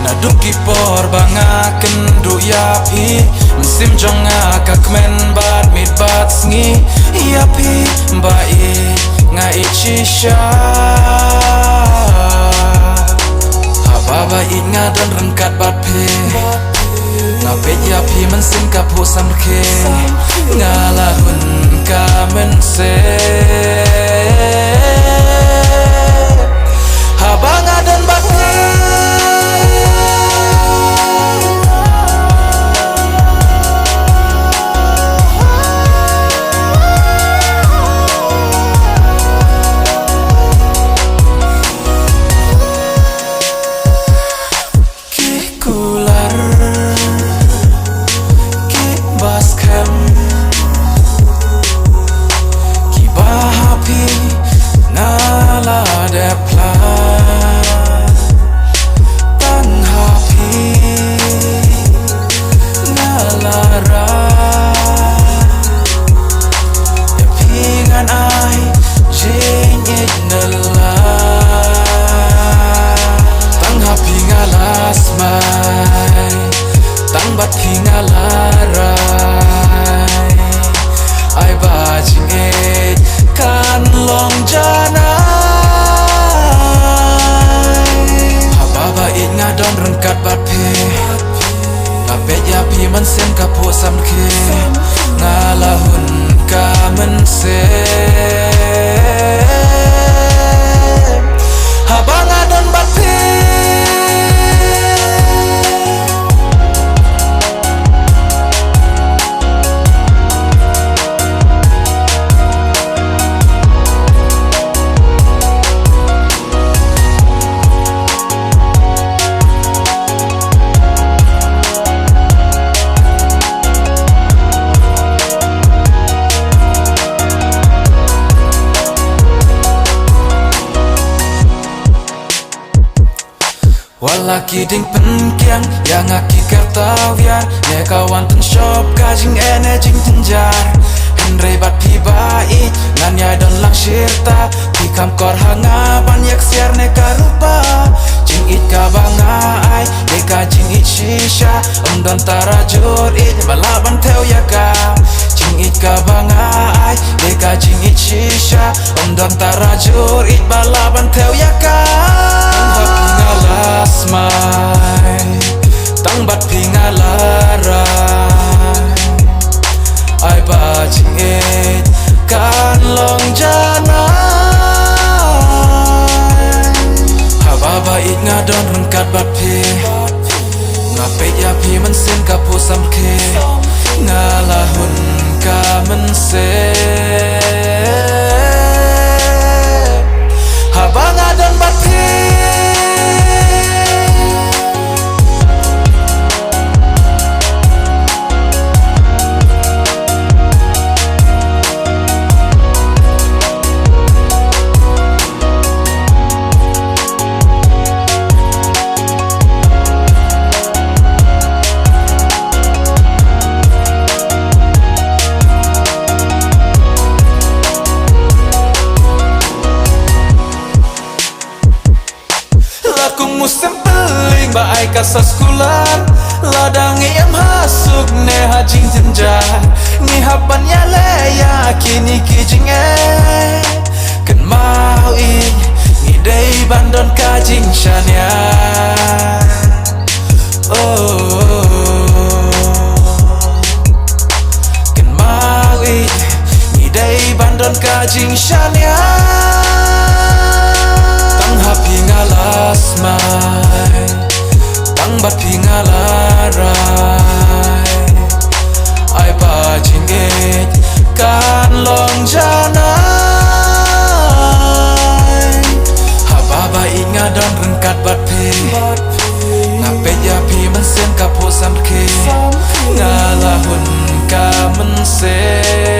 Nadung kipor banga kenduk yapi Mynsiem jonga kakmen bat mit bat sngi Yapi mbai ngai cisha Hababa it ngadon rengkat bat pe Ngapet yapi Mynsiem kapu samke Ngalahun ka Mynsiem Haba ngadon bat pe Mynsiem kapu samke ngalahun ka Mynsiem Haba ngadon bat pe Walaki ding penkiang yang aki kertawiar ya kawan ten shop kajing jing tenjar Henry bat pi bai ngan ya don lang shirta pi kam kor hanga ban yak siar ne karupa jing it ka banga ai de ka jing it shisha don tarajur it balaban theo ya ka jing it ka banga ai de ka jing it shisha don tarajur it balaban theo ya ka Asmai tang bat pingalarai ai ba jing it kan long janai hababa it ngadon rengkat bat pi ngapet yapi Mynsiem kapu samke ngalahun ka Mynsiem haba ngadon bat pi Musim peling baai kasa sekulan ladang em hasuk ne hajing jenjar ngihapan ya leya kini kijing ken mau i ngidei bandon kajing shania ken mau i ngidei bandon kajing shania hapi ngalas mai tang bat pingalarai ai ba jingit kan long janai hababa ingadon rengkat bat pi ngapet yapi Mynsiem kapu samke ngalahun ka Mynsiem